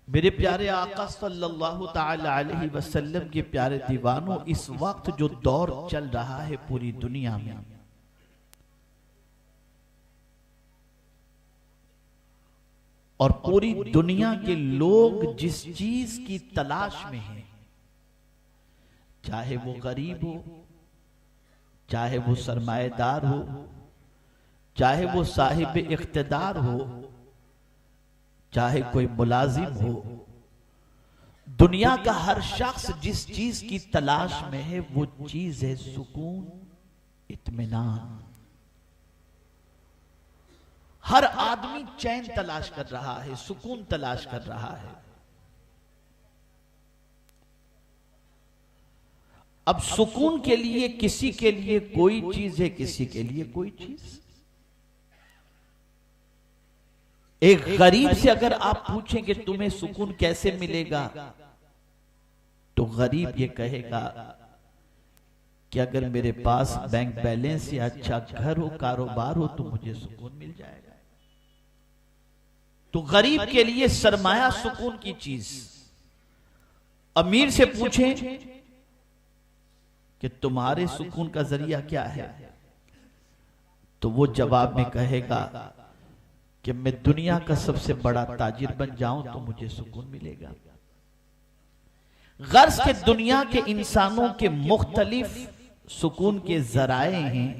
मेरे प्यारे आका सल्लल्लाहु ताला अलैहि वसल्लम के प्यारे दीवानों, इस वक्त जो दौर चल रहा है पूरी दुनिया में, और पूरी दुनिया के लोग जिस चीज की तलाश में हैं, चाहे वो गरीब हो, चाहे वो सरमाएदार हो, चाहे वो साहिब इख्तिदार हो, चाहे कोई मुलाजिम हो, दुनिया का हर शख्स जिस चीज की तलाश में है वो चीज है सुकून, इत्मीनान। हर आदमी चैन तलाश कर रहा है, सुकून तलाश कर रहा है। अब सुकून के लिए किसी के लिए कोई चीज है, किसी के लिए कोई चीज। एक गरीब से अगर आप पूछेंगे तुम्हें सुकून कैसे मिलेगा, तो गरीब ये कहेगा कि अगर मेरे पास बैंक बैलेंस या अच्छा घर हो, कारोबार हो, तो मुझे सुकून मिल जाएगा। तो गरीब के लिए सरमाया सुकून की चीज। अमीर से पूछें कि तुम्हारे सुकून का जरिया क्या है, तो वो जवाब में कहेगा कि मैं दुनिया का सबसे बड़ा ताजिर बन जाऊं तो मुझे सुकून मिलेगा। गर्ज के दुनिया के इंसानों के मुख्तलिफ सुकून के जराए हैं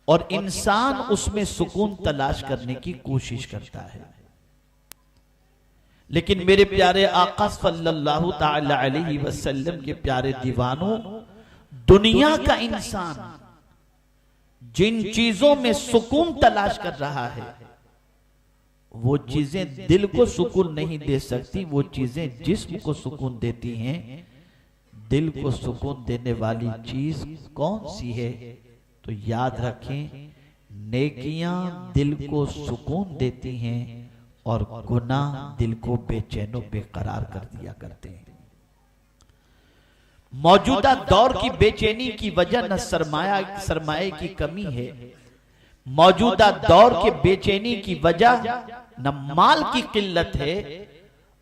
और इंसान उसमें सुकून तलाश करने की कोशिश करता है। लेकिन मेरे प्यारे आका सल्लल्लाहु ताला अलैहि वसल्लम के प्यारे दीवानों, दुनिया का इंसान जिन चीजों में सुकून तलाश कर रहा है, वो चीजें दिल को सुकून नहीं दे सकती। वो चीजें जिस्म को सुकून देती हैं। दिल को सुकून देने वाली चीज कौन सी है, तो याद रखें, नेकियां दिल को सुकून देती हैं और गुनाह दिल को बेचैनो बेकरार कर दिया करते हैं। मौजूदा दौर की बेचैनी की वजह न सरमाए की कमी है, मौजूदा दौर के बेचैनी की वजह न माल की किल्लत है।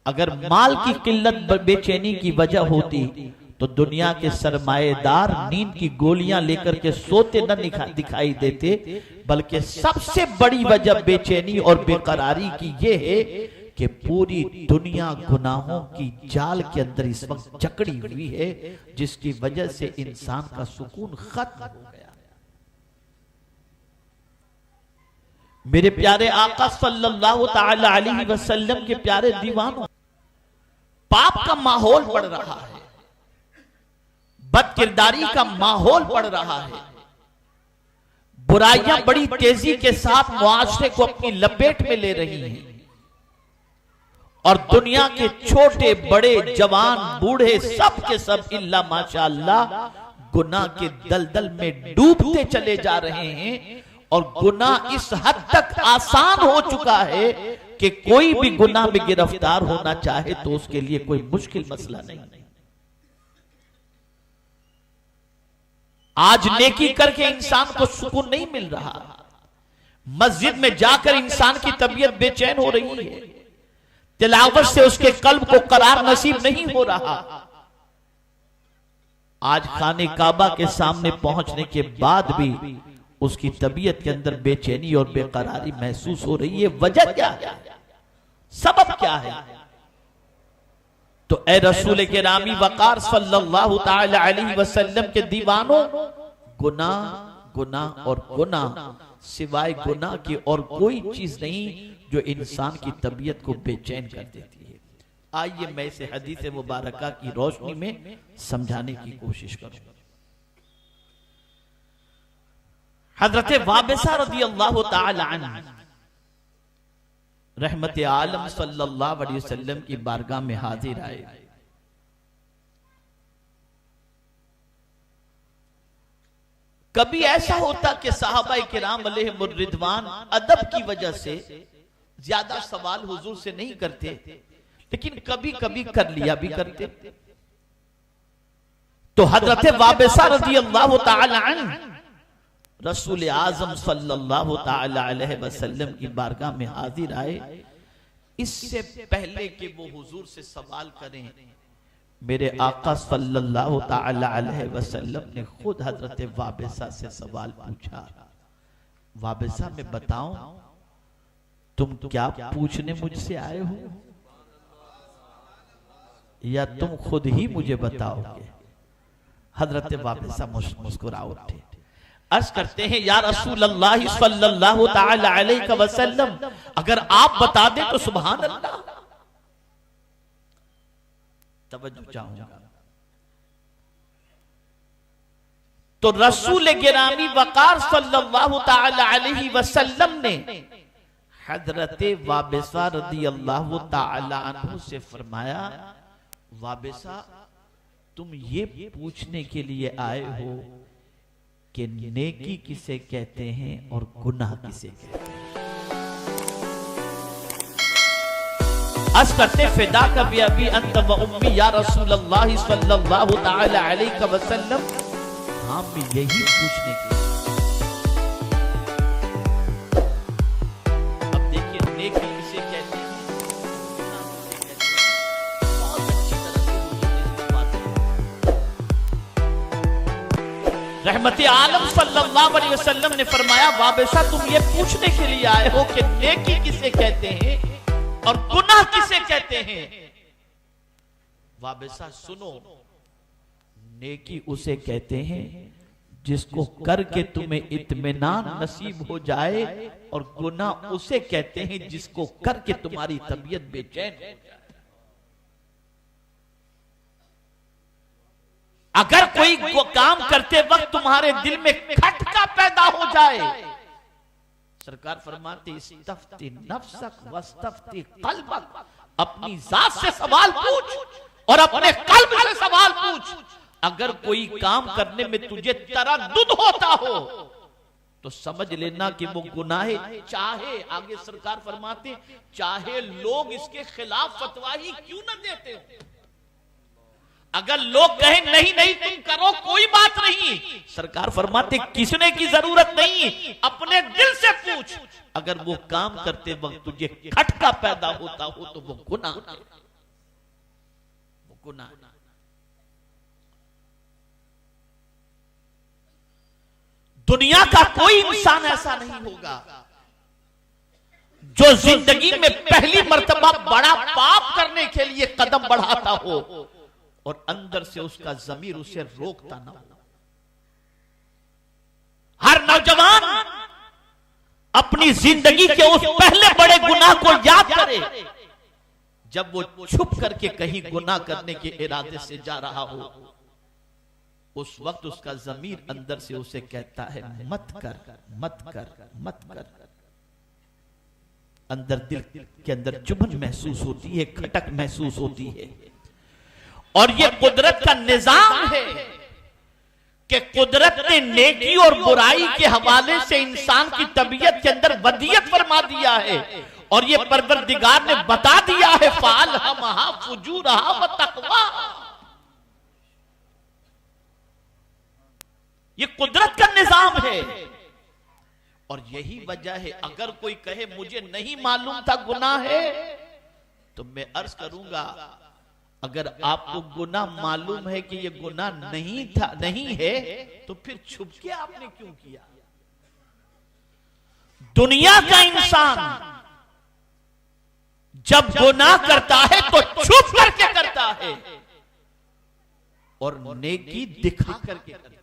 अगर माल की किल्लत बेचैनी की वजह होती तो दुनिया के सरमाएदार नींद की गोलियां लेकर के सोते न दिखाई देते, बल्कि सबसे बड़ी वजह बेचैनी और बेकरारी की यह है कि पूरी दुनिया गुनाहों की जाल के अंदर इस वक्त जकड़ी हुई है, जिसकी वजह से इंसान का सुकून खत्म हो गया। मेरे प्यारे आका सल्लल्लाहु ताला अलैहि वसल्लम के प्यारे दीवानों, पाप का माहौल बढ़ रहा है, बदकिरदारी का माहौल बढ़ रहा है, बुराइयां बड़ी तेजी के साथ मुआशरे को अपनी लपेट में ले रही हैं और दुनिया के छोटे बड़े जवान बूढ़े सब के सब इल्ला माशाअल्लाह गुनाह के दलदल में डूबते चले जा रहे हैं। और गुनाह इस हद तक आसान हो चुका है कि कोई भी गुनाह में गिरफ्तार होना चाहे तो उसके लिए कोई मुश्किल मसला नहीं। आज नेकी करके इंसान को सुकून नहीं मिल रहा, मस्जिद में जाकर इंसान की तबीयत बेचैन हो रही है, तिलावत से उसके कल्ब को करार नसीब नहीं हो रहा। आज खाने काबा के सामने पहुंचने के बाद भी उसकी तबीयत के अंदर बेचैनी और बेकरारी महसूस हो रही है। वजह क्या है, सबब क्या है? तो ए रसूल के रामी वकार सल्लल्लाहु ताला अलैहि वसल्लम के दीवानों, गुनाह गुनाह और गुनाह, सिवाय गुनाह की और कोई चीज नहीं जो इंसान की तबीयत को बेचैन कर देती है। आइए मैं इसे हदीस मुबारका की रोशनी में समझाने की कोशिश करूं। हजरत वाबिसा रज़ियल्लाहु ताला अन्हु रहमत आलम सल्लल्लाहु अलैहि वसल्लम की बारगाह में हाजिर आए। कभी ऐसा होता कि सहाबा किराम अलैहिमुर रिदवान अदब की वजह से ज्यादा सवाल हुजूर से नहीं करते, लेकिन कभी कभी कर लिया भी करते। तो हजरत वाबिसा रज़ियल्लाहु ताला अन्हु रसूल आजम सल्लल्लाहु ताला अलैहि वसल्लम की बारगाह में हाजिर आए। इससे पहले कि वो हुजूर से सवाल करें, मेरे आका सल्लल्लाहु ताला अलैहि वसल्लम ने खुद हजरत वाबिसा से सवाल पूछा, वाबिसा मैं बताऊं तुम क्या पूछने मुझसे आए हो, या तुम खुद ही मुझे बताओगे। हजरत वाबिसा मुस्कुरा उठे, अर्ज करते हैं, या रसूल अल्लाह सल्लल्लाहु ताला अलैहि वसल्लम, अगर आप बता दें तो सुभान अल्लाह। तवज्जो चाहूंगा। तो रसूल गिरामी वकार सल्लल्लाहु ताला अलैहि वसल्लम ने हजरत वाबिसा रदियल्लाहु ताला अन्हु से फरमाया, वाबिसा तुम ये पूछने के लिए आए हो कि नेकी किसे कहते हैं और गुनाह किसे कहते हैं। अर्ज करते, फिदा का भी अभी अंत व उम्मी या रसूल अल्लाह सल्लल्लाहु ताला अलैहि वसल्लम, हाँ मैं यही पूछने के लिए। अब देखिए नेकी किसे कहते हैं, बहुत अच्छी तरह से हुजूर ने बात की। रहमत आलम सल्लल्लाहु अलैहि वसल्लम ने फरमाया, वाबिसा तुम ये पूछने के लिए आए हो कि नेकी किसे कहते हैं और गुनाह किसे कहते हैं। वाबिसा सुनो, नेकी उसे कहते हैं जिसको करके तुम्हें इत्मीनान नसीब हो जाए, और गुनाह उसे कहते हैं जिसको करके तुम्हारी तबीयत बेचैन हो जाए। अगर कोई काम करते वक्त तुम्हारे दिल में खटका पैदा हो जाए, सरकार फरमाते, इस्तफ्ती नफ्सक वस्तफ्ती कल्बक, अपनी जात से सवाल पूछ और अपने कल्ब से सवाल पूछ। अगर कोई काम करने में तुझे तरद्दुद होता हो तो समझ लेना कि वो गुनाह, चाहे आगे सरकार फरमाते, चाहे लोग इसके खिलाफ फतवा ही क्यों न देते हो। अगर लोग कहें नहीं नहीं तुम करो कोई बात नहीं, सरकार फरमाते किसने की जरूरत नहीं, अपने दिल से पूछ। अगर वो काम करते वक्त तुझे खटका पैदा होता हो तो वो गुनाह है, वो गुनाह। दुनिया का कोई इंसान ऐसा नहीं होगा जो जिंदगी में पहली मर्तबा बड़ा पाप करने के लिए कदम बढ़ाता हो और अंदर से उसका ज़मीर उसे रोकता ना हो। हर नौजवान अपनी जिंदगी के उस पहले बड़े गुनाह को याद करे जब वो छुप करके कहीं गुनाह करने के इरादे से जा रहा हो। उस वक्त उसका ज़मीर अंदर से उसे कहता है मत कर, मत कर, मत कर। अंदर दिल के अंदर चुभन महसूस होती है, खटक महसूस होती है। और ये कुदरत का निजाम है कि कुदरत ने नेकी और बुराई के हवाले से इंसान की तबीयत के अंदर वदियत फरमा दिया है। और ये परवरदिगार ने बता दिया है, फालहमहा फुजूरहा व तक़वा। ये कुदरत का निजाम है। और यही वजह है, अगर कोई कहे मुझे नहीं मालूम था गुनाह है, तो मैं अर्ज करूंगा, अगर आपको गुनाह मालूम है कि ये गुनाह नहीं था, नहीं है, तो फिर छुप के आपने क्यों किया। दुनिया का इंसान जब गुनाह करता है तो छुप करके करता है और नेकी दिखा करके करता है।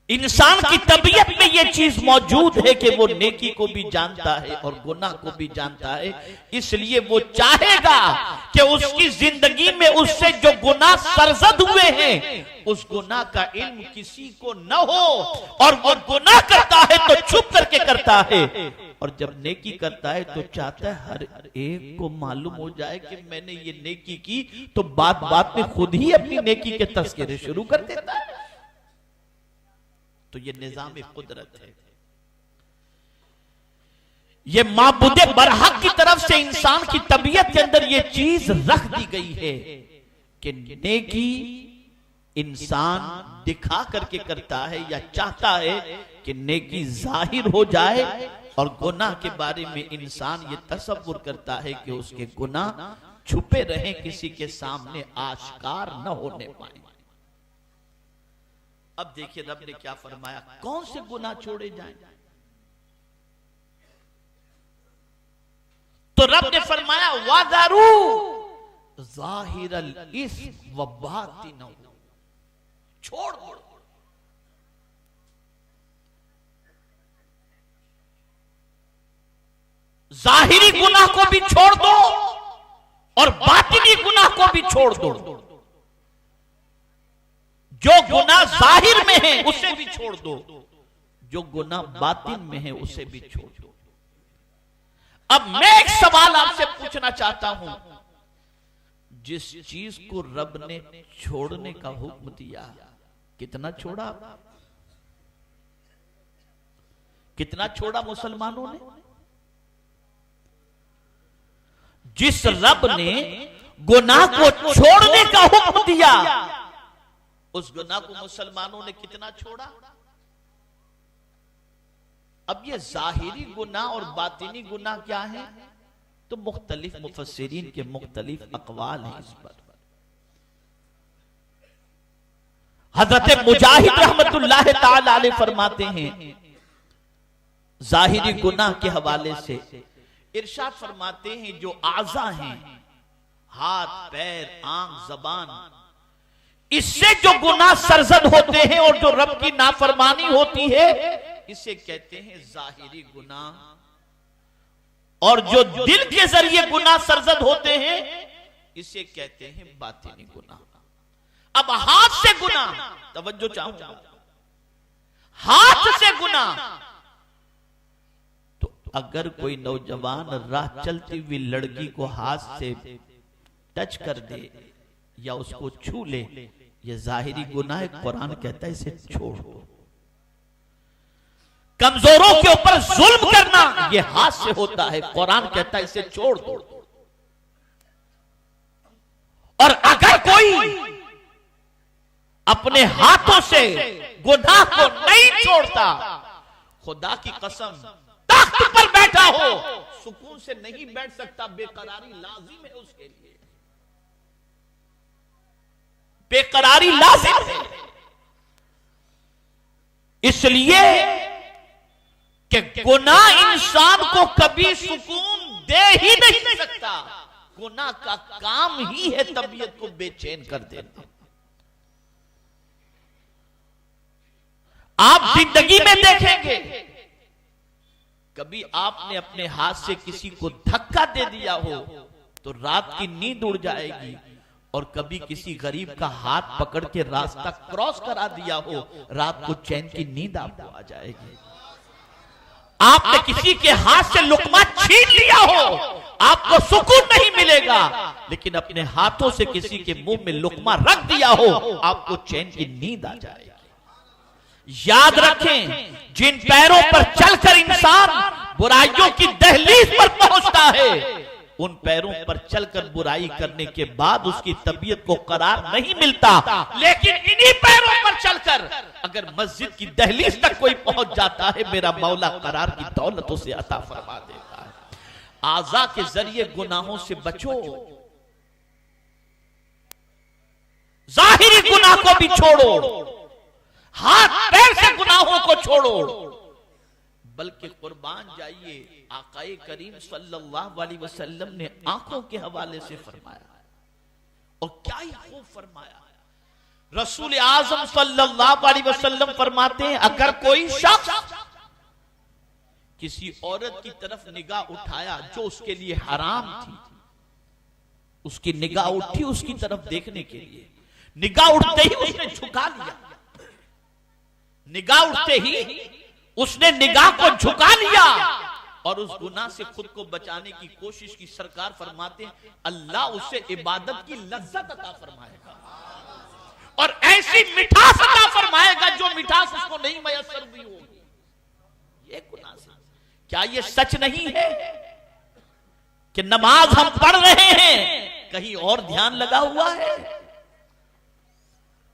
इंसान की तबीयत में यह चीज मौजूद है कि वो नेकी को भी जानता है और गुनाह को भी जानता है। इसलिए वो चाहेगा कि उसकी जिंदगी में उससे जो गुनाह सरजद हुए हैं उस गुनाह का इल्म किसी को न हो, और वो गुनाह करता है तो छुप करके करता है। और जब नेकी करता है तो चाहता है हर एक को मालूम हो जाए कि मैंने ये नेकी की, तो बात बात में खुद ही अपनी नेकी के तस्करे शुरू कर देता है। तो ये निजाम कुदरत है। ये माबूदे बरहक की तरफ से इंसान की तबीयत के अंदर ये चीज रख दी गई है कि नेकी इंसान दिखा करके करता है या चाहता है कि नेकी जाहिर हो जाए, और गुनाह के बारे में इंसान ये तसव्वुर करता है कि उसके गुनाह छुपे रहे, किसी के सामने आश्कार न होने पाए। अब देखिए रब ने क्या फरमाया, कौन से गुनाह छोड़े जाएं? तो रब ने फरमाया वादरू ज़ाहिरल इस्म व बातिनहु, छोड़ दो। जाहिरी गुनाह को भी छोड़ दो और बातिनी गुनाह को भी छोड़ दो। जो गुनाह जाहिर में है उसे भी छोड़ दो, जो गुनाह बातिन में है उसे भी छोड़ दो। अब मैं एक सवाल आपसे पूछना चाहता हूं, जिस चीज को रब ने छोड़ने का हुक्म दिया, कितना छोड़ा? कितना छोड़ा मुसलमानों ने? जिस रब ने गुनाह को छोड़ने का हुक्म दिया, उस गुनाह को मुसलमानों ने कितना छोड़ा? अब ये जाहिरी गुनाह और बातिनी गुनाह क्या है, तो मुख्तलिफ मुफस्सिरीन के मुख्तलिफ अक़वाल हैं इस पर। हज़रत मुजाहिद रहमतुल्लाह ताला अलैह फरमाते हैं जाहिरी गुनाह के हवाले से, इरशाद फरमाते हैं जो आज़ा हैं, हाथ, पैर, आंख, जबान, इससे जो गुनाह सरजद होते हैं और जो रब की नाफरमानी होती है, इसे कहते हैं जाहिरी गुनाह। और जो दिल के जरिए गुनाह सरजद होते हैं, इसे कहते हैं बातिनी गुनाह। अब हाथ से गुनाह, तवज्जो चाहूंगा, हाथ से गुनाह, तो अगर कोई नौजवान राह चलती हुई लड़की को हाथ से टच कर दे या उसको छू ले, ये जाहिरी गुनाह है। कुरान कहता है इसे छोड़ दो। कमजोरों के ऊपर जुल्म करना ये हाथ से होता है, कुरान कहता है इसे छोड़ दो। और अगर कोई अपने हाथों से गुनाह को नहीं छोड़ता, खुदा की कसम, तख्त पर बैठा हो सुकून से नहीं बैठ सकता, बेकरारी लाजिम है उसके लिए, बेकरारी लाजिम है। इसलिए कि गुनाह इंसान को कभी सुकून दे ही नहीं सकता। गुनाह का काम ही है तबीयत को बेचैन कर देना। आप जिंदगी में देखेंगे, कभी आपने अपने हाथ से किसी को धक्का दे दिया हो तो रात की नींद उड़ जाएगी, और कभी किसी गरीब का हाथ पकड़ के रास्ता क्रॉस करा दिया हो, रात को चैन की नींद आपको आ जाएगी। आपने किसी के हाथ से लुकमा छीन लिया हो, आपको सुकून नहीं मिलेगा, लेकिन अपने हाथों से किसी के मुंह में लुकमा रख दिया हो, आपको चैन की नींद आ जाएगी। याद रखें, जिन पैरों पर चलकर इंसान बुराइयों की दहलीज पर पहुंचता है, उन पैरों पर चलकर बुराई करने के बाद उसकी तबीयत को करार नहीं मिलता, लेकिन इन्हीं पैरों पर चलकर अगर मस्जिद की दहलीज तक कोई पहुंच जाता है, मेरा मौला करार की दौलत उसे अता फरमा देता है। आज़ा के जरिए गुनाहों से बचो, जाहिरी गुनाह को भी छोड़ो, हाथ पैर से गुनाहों को छोड़ो, बल्कि कुर्बान जाइए, आकाए करीम सल्लल्लाहु अलैहि वसल्लम ने आंखों के हवाले से फरमाया, और क्या ही खूब फरमाया। रसूल आजम सल्लल्लाहु अलैहि वसल्लम फरमाते हैं, अगर कोई शख्स किसी औरत की तरफ निगाह उठाया जो उसके लिए हराम थी, उसकी निगाह उठी उसकी तरफ देखने के लिए, निगाह उठते ही उसने झुका लिया, निगाह उठते ही उसने निगाह को झुका लिया और उस गुनाह से खुद को बचाने की कोशिश की। सरकार फरमाते हैं, अल्लाह उसे इबादत की लज्जत अता फरमाएगा और ऐसी मिठास अता फरमाएगा जो मिठास उसको नहीं मयस्सर हुई होगी। ये गुनाह से क्या ये सच नहीं है कि नमाज हम पढ़ रहे हैं, कहीं और ध्यान लगा हुआ है,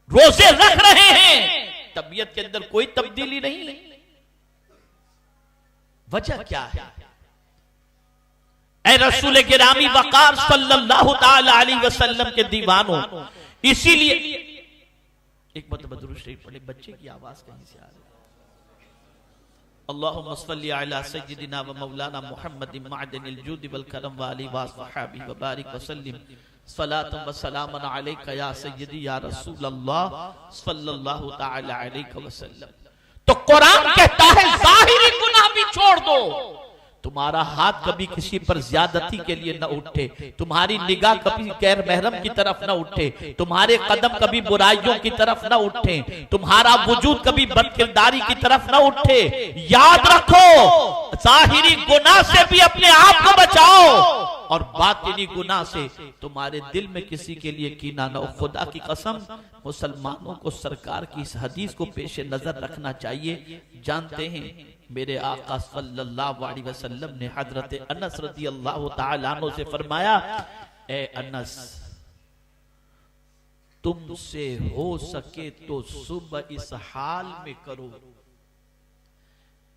रोजे रख रहे हैं, तबीयत के अंदर कोई तब्दीली नहीं, वजह क्या है? ऐ रसूल गिरामी वकार सल्लल्लाहु ताला अलैहि वसल्लम के दीवानों, इसीलिए एक मतलब दुरूद शरीफ पढ़े, बच्चे की आवाज कहीं से आ रही है। अल्लाहुम्मा सल्ली अला सय्यिदिना व मौलाना मुहम्मदिन मअदनिल जूद वल करम व आलिहि व सहाबिहि व बारिक व सल्लिम सलातन व सलामन अलैका या सय्यदी या रसूल अल्लाह सल्लल्लाहु ताला अलैहि वसल्लम। तो कुरान कहता है जाहिरी गुनाह भी छोड़ दो। तुम्हारा हाथ कभी किसी पर ज्यादती के लिए न उठे, तुम्हारी निगाह कभी गैर महरम की तरफ न उठे, तुम्हारे कदम कभी बुराइयों की तरफ न उठे, तुम्हारा वजूद कभी बदकिरदारी की तरफ न उठे। याद रखो, जाहिरी गुनाह से भी अपने आप को बचाओ और बातिनी गुनाह से तुम्हारे दिल में किसी के लिए कीना न हो। खुदा की कसम, मुसलमानों को सरकार की इस हदीस को पेश नजर रखना चाहिए। जानते हैं मेरे आका सल्लल्लाहु अलैहि वसल्लम ने हजरत अनस रज़ियल्लाहु ताला अन्हु से फरमाया, ए अनस, तुमसे हो सके तो सुबह इस हाल में करो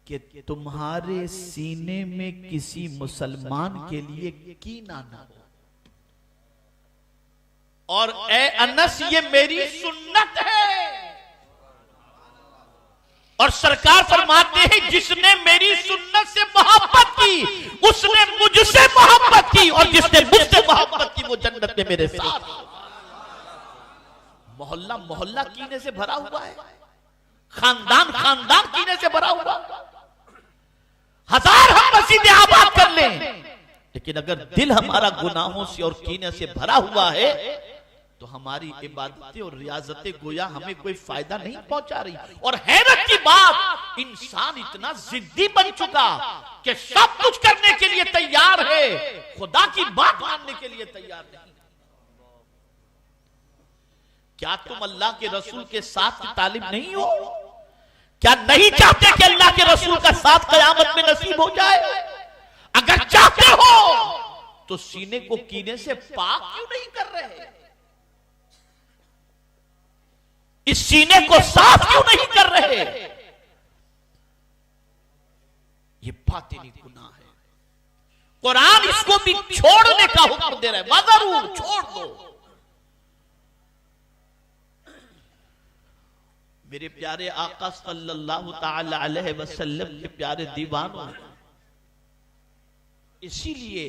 कि तुम्हारे सीने में किसी मुसलमान के लिए कीना ना हो। और ए अनस, ये मेरी सुन्नत है। और सरकार फरमाते हैं, जिसने मेरी सुन्नत से मोहब्बत की उसने मुझसे मोहब्बत की, और जिसने मुझसे मोहब्बत की वो जन्नत में मेरे साथ। मोहल्ला मोहल्ला कीने से भरा हुआ है, खानदान खानदान कीने से भरा हुआ। हजार हम मस्जिदें आबाद कर लें, लेकिन अगर दिल हमारा गुनाहों से और कीने से भरा हुआ है तो हमारी इबादतें और रियाजतें गोया हमें कोई फायदा नहीं पहुंचा रही। और हैरत की बात, इंसान इतना जिद्दी बन चुका कि सब कुछ करने के लिए तैयार है, खुदा की बात मानने के लिए तैयार नहीं। क्या तुम अल्लाह के रसूल के साथ की तालिब नहीं हो? क्या नहीं चाहते कि अल्लाह के रसूल का साथ कयामत में नसीब हो जाए? अगर चाहते हो तो सीने को कीने से पाक क्यों नहीं कर रहे? इस सीने को साफ क्यों नहीं कर रहे? ये बातिनी गुनाह है। कुरान इसको भी छोड़ने का हुक्म दे रहा है, मजरूर छोड़ दो। मेरे प्यारे आका सल्लल्लाहु ताला अलैहि वसल्लम के प्यारे दीवानों, इसीलिए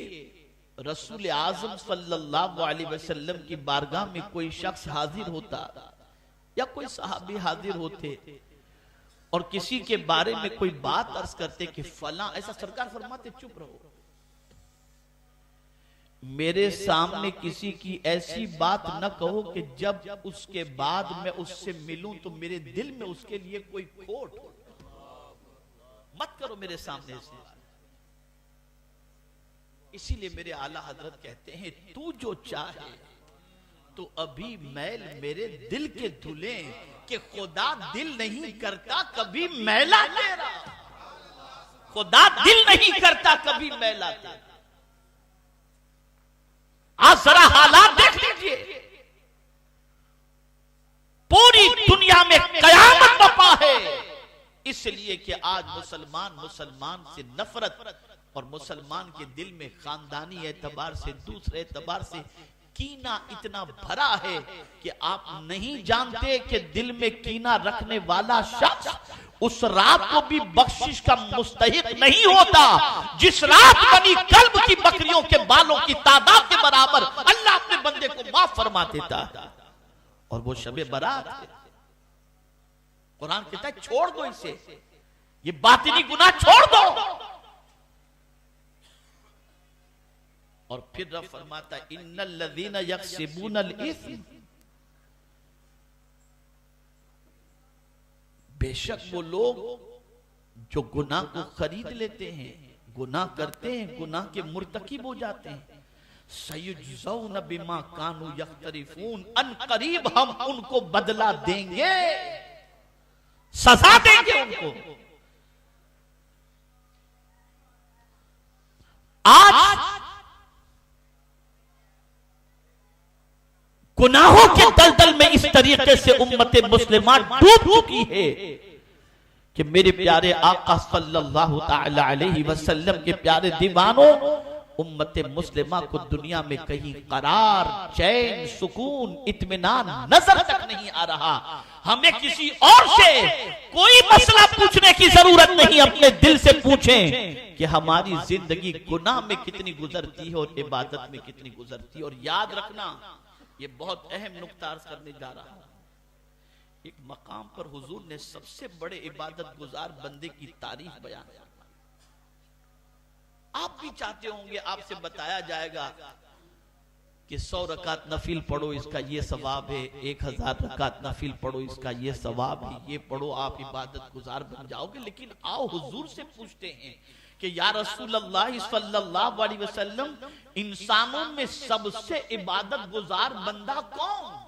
रसूल आजम सल्लल्लाहु अलैहि वसल्लम की बारगाह में कोई शख्स हाजिर होता या कोई सहाबी हाजिर होते और किसी के बारे में कोई बात अर्ज करते कि फला ऐसा, सरकार फरमाते चुप रहो, मेरे सामने किसी की ऐसी बात न कहो कि जब उसके बाद मैं उससे मिलूं तो मेरे दिल में उसके लिए कोई खोट हो। मत करो मेरे सामने से। इसीलिए मेरे आला हजरत कहते हैं, तू जो चाहे तो अभी मैल मेरे दिल के धुले कि खुदा दिल नहीं करता कभी मैला तेरा। खुदा दिल नहीं करता कभी मैला तेरा। आज जरा हालात देख लीजिए, पूरी दुनिया में कयामत बपा है, इसलिए कि आज मुसलमान से नफरत और मुसलमान के दिल में खानदानी एतबार से, दूसरे एतबार से कीना इतना भरा है कि आप नहीं जानते कि दिल में कीना रखने वाला शख्स उस रात को भी बख्शिश का मुस्तहिक नहीं होता जिस रात बनी कल्ब की बकरियों के बालों की तादाद के बराबर अल्लाह अपने बंदे को माफ फरमा देता है। और वो शबे बरात है। कुरान कहता है छोड़ दो इसे, ये बातिनी गुनाह छोड़ दो। और फिर रब फरमाता इन्नल लज़ीना यक्सिबूनल इस्म, बेशक वो लोग जो गुनाह को खरीद लेते हैं, गुनाह करते हैं, गुनाह के मुर्तकिब हो जाते हैं, सयुजज़ौन बिमा कानू यख्तरिफून, अन करीब हम उनको बदला देंगे, सजा देंगे उनको। आज गुनाहों के दलदल में इस तरीके से उम्मत मुस्लिमा डूब चुकी है कि मेरे प्यारे आका सल्लल्लाहु ताला अलैहि वसल्लम के प्यारे दीवानों, उम्मत मुस्लिमा को दुनिया में कहीं करार, चैन, सुकून, इत्मीनान नजर तक नहीं आ रहा। हमें किसी और से कोई मसला पूछने की जरूरत नहीं, अपने दिल से पूछें कि हमारी जिंदगी गुनाह में कितनी गुजरती है और इबादत में कितनी गुजरती है। और याद रखना, ये बहुत अहम नुक्ता अर्ज करने जा रहा हूं। एक मकाम पर हुजूर ने सबसे बड़े इबादत गुजार बंदे की तारीफ बयान की। आप भी चाहते होंगे आपसे बताया जाएगा कि 100 रकात नफिल पढ़ो इसका ये सवाब है, 1000 रकात नफिल पढ़ो इसका ये सवाब है, ये पढ़ो आप इबादत गुजार बन जाओगे। लेकिन आओ हुजूर से पूछते हैं कि या रसूलल्लाह सल्लल्लाहु अलैहि वसल्लम, इंसानों में सबसे इबादत गुजार बंदा कौन?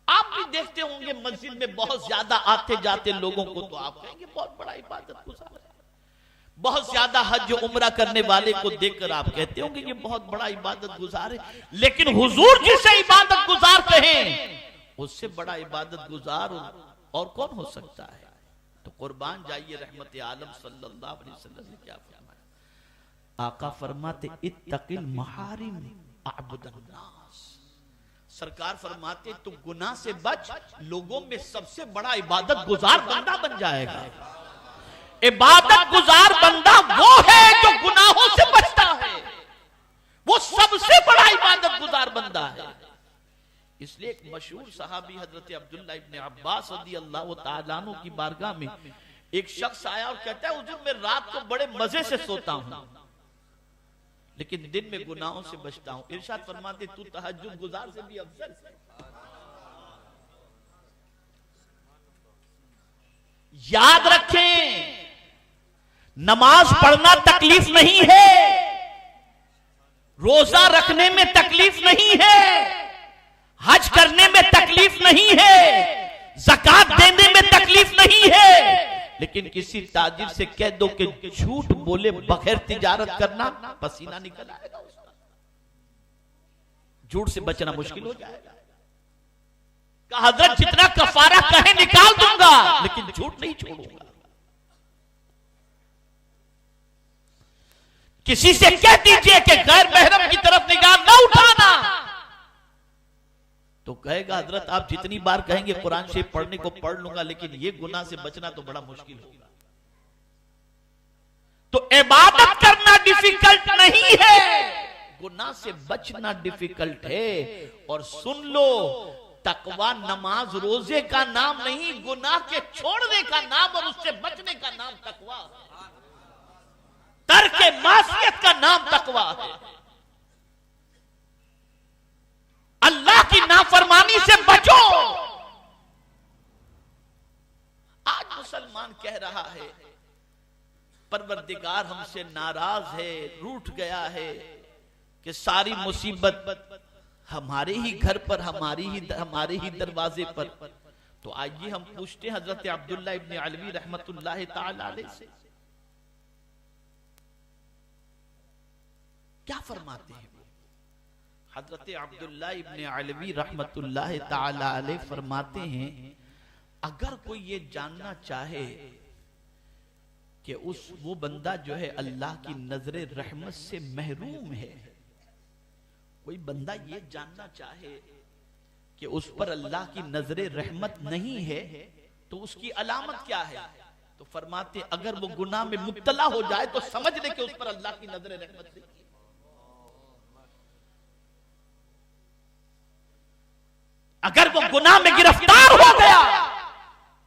आप भी देखते होंगे मस्जिद में बहुत ज्यादा आते जाते लोगों को, तो आप कहेंगे बहुत बड़ा इबादत गुजार है। बहुत ज्यादा हज उम्रा करने वाले को देखकर आप कहते होंगे ये बहुत बड़ा इबादत गुजार है। लेकिन हुजूर जिसे इबादत गुजार कहें, उससे बड़ा इबादत गुजार और कौन हो सकता है? तो कुर्बान जाइए, रहमत आलम सल्लल्लाहु अलैहि वसल्लम ने क्या फरमाया? आका फरमाते इत्तकिल महारिम अअबुदन नास। सरकार फरमाते तू गुनाह से बच, लोगों में सबसे बड़ा इबादत गुजार बंदा बन जाएगा। इबादत गुजार बंदा वो है जो गुनाहों से बचता है, वो सबसे बड़ा इबादत गुजार बंदा है। इसलिए एक मशहूर सहाबी हजरत अब्दुल्लाह इब्न अब्बास रज़ियल्लाहु ताला अन्हु की बारगाह में एक शख्स आया और कहता है हुजूर, मैं रात को बड़े मजे से सोता हूं, लेकिन दिन में गुनाहों से बचता हूं। इरशाद फरमाते तू तहज्जुद गुजार से भी अफजल है। याद रखें, नमाज पढ़ना तकलीफ नहीं है, रोजा रखने में तकलीफ नहीं है, हज करने में तकलीफ नहीं है, ज़कात देने में तकलीफ नहीं है। लेकिन किसी ताजिर से कह दो कि झूठ बोले बगैर तिजारत करना, पसीना निकल आएगा उसका, झूठ से बचना मुश्किल हो जाएगा। कहा हजरत जितना कफारा कहे निकाल दूंगा, लेकिन झूठ नहीं छोड़ूंगा। किसी से कह दीजिए कि गैर महरम की तरफ निगाह न उठाना, तो कहेगा हजरत आप जितनी बार कहेंगे कुरान शरीफ पढ़ने को पढ़ लूंगा, लेकिन ये गुनाह से बचना तो बड़ा मुश्किल होगा। तो इबादत करना डिफिकल्ट नहीं है, गुनाह से बचना डिफिकल्ट है। और सुन लो, तकवा नमाज रोजे का नाम नहीं, गुनाह के छोड़ने का नाम और उससे बचने का नाम तकवा है। तर्के मासियत का नाम तकवा है। अल्लाह की नाफरमानी से बचो। आज मुसलमान कह रहा है परवरदिगार हमसे नाराज है, रूठ गया है, कि सारी मुसीबत हमारे ही घर पर, हमारे ही दरवाजे पर। तो आइए हम पूछते हैं हजरत अब्दुल्ला इब्न अलवी रहमतुल्लाह ताला अलैह से, क्या फरमाते हैं? हजरत अब्दुल्ला इब्न अलवी रहमतुल्लाह ताला अलैह फरमाते हैं, अगर कोई ये जानना चाहे कि वो बंदा जो है अल्लाह की नजरे रहमत से महरूम है, कोई बंदा ये जानना चाहे कि उस पर अल्लाह की नजरे रहमत नहीं है, तो उसकी अलामत क्या है? तो फरमाते अगर वो गुनाह में मुब्तला हो जाए तो समझ ले कि उस पर अल्लाह की नजरे रहमत नहीं है। अगर वो गुनाह में गिरफ्तार हो गया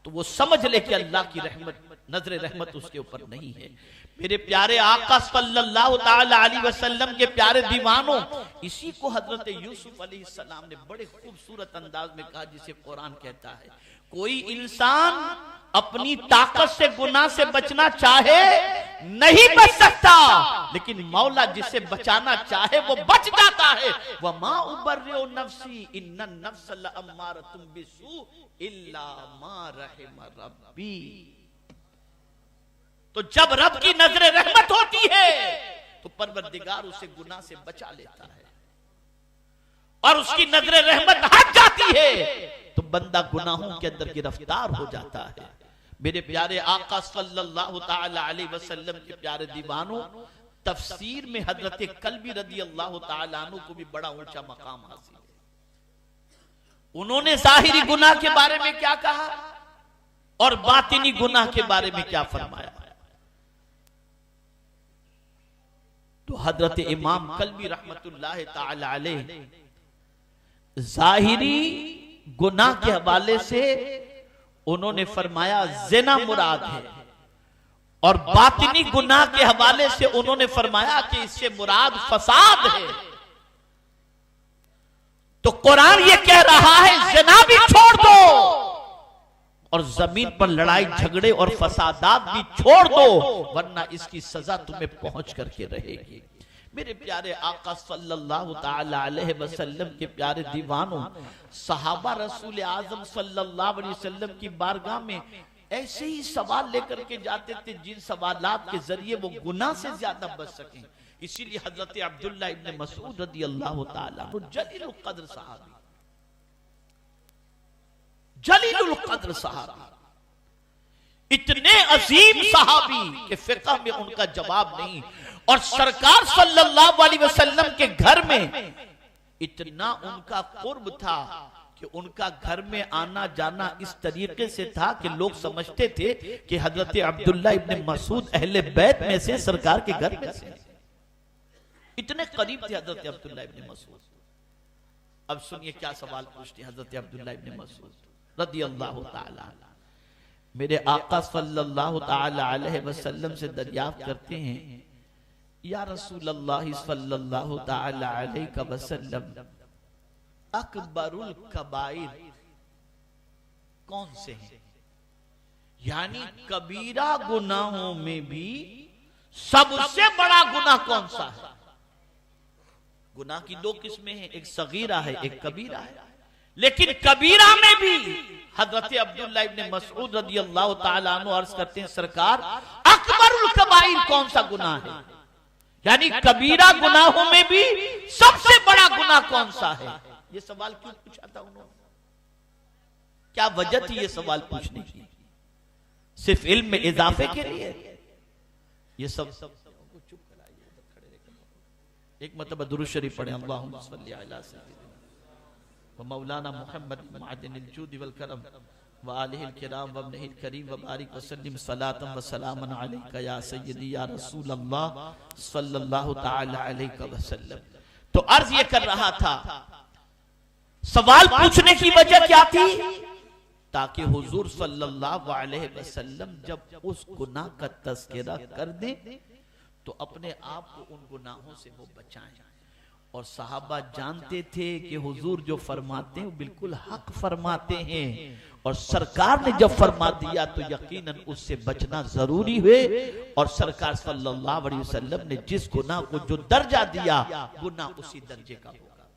तो वो समझ ले कि अल्लाह की रहमत, नजर रहमत उसके ऊपर नहीं है। मेरे प्यारे आका सल्लल्लाहु ताला अलैहि वसल्लम के प्यारे दीवानों, इसी को हजरत यूसुफ अलैहिस्सलाम ने बड़े खूबसूरत अंदाज में कहा, जिसे कुरान कहता है कोई इंसान अपनी ताकत से गुनाह से बचना चाहे नहीं बच सकता, लेकिन मौला जिसे बचाना चाहे वो बच जाता है। वमा उबर्रिउ नफ्सी इन्नन नफ्स लअम्मारतुम बिस्सू इल्ला मा रहिम रब्बी। तो जब रब की नजर रहमत होती है तो परवरदिगार उसे गुनाह से बचा लेता है। और उसकी नजर रहमत हट जाती है तो बंदा गुनाहों के अंदर गिरफ्तार हो जाता है। मेरे प्यारे आका सल्लल्लाहु ताला अलैहि वसल्लम के प्यारे दीवानों, तफसीर में हजरत कल्बी रदी अल्लाह ताला अन्हु को भी बड़ा ऊंचा मकाम हासिल है। उन्होंने जाहिरी गुनाह के बारे में क्या कहा और बातिनी गुनाह के बारे में क्या फरमाया। तो हजरत इमाम कल्बी रहमतुल्लाह ताला अलैह जाहिरी गुनाह के हवाले से उन्होंने फरमाया जिना मुराद है, और बातिनी गुनाह के हवाले से उन्होंने फरमाया कि इससे मुराद फसाद है। तो कुरान ये कह रहा है जिना भी छोड़ दो और जमीन पर लड़ाई झगड़े और फसादात भी छोड़ दो, वरना इसकी सजा तुम्हें पहुंच करके रहेगी। मेरे प्यारे आका सल्लल्लाहु ताला अलैहि वसल्लम के प्यारे दीवानों, सहाबा रसूल आजम सल्लल्लाहु अलैहि वसल्लम की बारगाह में ऐसे ही सवाल लेकर के जाते थे जिन सवालात के जरिए वो गुनाह से ज्यादा बच सकें। इसीलिए हजरत अब्दुल्लाह इब्न मसूद रदी अल्लाह ताला अन्हु जलीलुल कद्र सहाबी, जलीलुल कद्र सहाबी, इतने अजीम सहाबी के फिक़ह में उनका जवाब नहीं, और सरकार सल्लल्लाहु अलैहि वसल्लम के घर में इतना उनका कुर्ब था कि उनका घर में आना जाना इस तरीके से था कि लोग समझते थे कि हजरत अब्दुल्लाह इब्न मसूद अहले बैत में से, सरकार के घर में से। इतने करीब थे हजरत अब्दुल्लाह इब्न मसूद। अब सुनिए क्या सवाल पूछते हैं हजरत अब्दुल्लाह इब्न मसूद रदी अल्लाह ताला। मेरे आका सल्लल्लाहु ताला अलैहि वसल्लम से दरियाफ्त करते हैं, या रसूल अल्लाह सल्लल्लाहु ताला अलैहि वसल्लम, अकबरुल कबाइर कौन से हैं? यानी कबीरा गुनाहों में भी सबसे बड़ा गुनाह कौन सा है? गुनाह की दो किस्में हैं, एक सगीरा है, एक कबीरा है। लेकिन कबीरा में भी हजरत अब्दुल्लाह इब्न मसूद रदी अल्लाह ताला अन्हु अर्ज करते हैं, सरकार अकबरुल कबाइर कौन सा गुनाह है? यानी कबीरा गुनाहों में भी सबसे बड़ा गुनाह कौन सा है? ये सवाल क्यों पूछा था उन्होंने? क्या वजह थी ये सवाल पूछने की? सिर्फ इल्म में इजाफे के लिए? ये सब चुप कराइए, खड़े रहकर एक मतलब दुरूद शरीफ पढ़े, अल्लाहुम्मा सल्ली अला सय्यिदिना व मौलाना मुहम्मद मअदिनिल जूद वल करम व आलिहिल किराम व इब्निहिल करीम व बारिक व सल्लिम सलातन व सलामन अलैका या सय्यदी या रसूल अल्लाह सल्लल्लाहु ताला अलैहि वसल्लम। तो अर्ज ये कर रहा था, सवाल पूछने की वजह क्या थी? ताकि हुजूर सल्लल्लाहु अलैहि वसल्लम जब उस गुनाह का तज़किरा कर दें तो अपने आप को उन गुनाहों से वो बचाएं। और सहाबा जानते थे कि हुजूर जो फरमाते हैं वो बिल्कुल हक फरमाते हैं, और सरकार ने जब फरमा दिया तो यकीनन उससे बचना जरूरी हुए। और सरकार सल्लल्लाहु अलैहि वसल्लम ने जिस गुनाह को जो दर्जा दिया, गुनाह उसी दर्जे का होगा।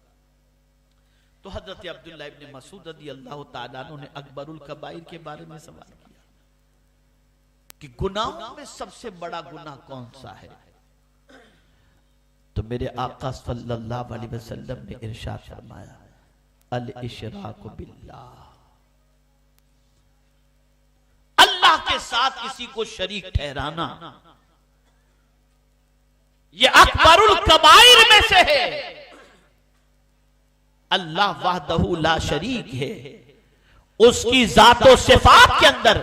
तो हजरत अब्दुल्लाह इब्न मसूद रदी अल्लाह ताला अन्हु ने अकबरुल कबाइर के बारे में सवाल किया कि गुनाहों में सबसे बड़ा गुनाह कौन सा है? तो मेरे आका सल्लल्लाहु अलैहि वसल्लम ने इरशाद फरमाया, अल इशराक बिल्लाह, अल्लाह के साथ किसी को शरीक ठहराना, ये अकबरुल कबाइर में से है। अल्लाह वहदहू ला शरीक है, उसकी जातो सिफात के अंदर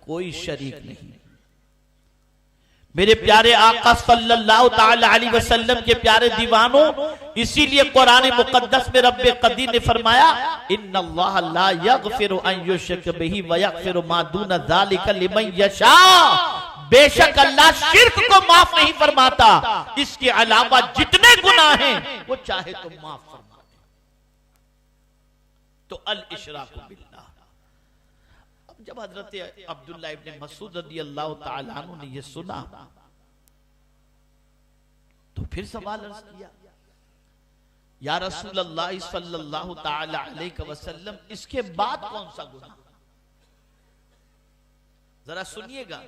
कोई शरीक नहीं। मेरे प्यारे आका सल्लल्लाहु ताला अलैहि वसल्लम के प्यारे दीवानों, इसीलिए कुरान मुकद्दस में रब्बे कदीर ने फरमाया, इन्नल्लाह ला यगफिरु अन युश्रक बिही व यगफिरु मा दून ज़ालिका लिमन यशा, बेशक अल्लाह शिर्क को माफ नहीं फरमाता, इसके अलावा जितने गुनाह हैं वो चाहे तो माफ फरमा। तो अल इशराक बिल्लाह। अब जब हजरत अब्दुल्लाह इब्न मसूद रदी अल्लाह ताला अन्हु ने ये सुना तो फिर सवाल अर्ज किया, या रसूल अल्लाह सल्लल्लाहु ताला अलैहि वसल्लम, इसके बाद कौन सा गुनाह? जरा सुनिएगा,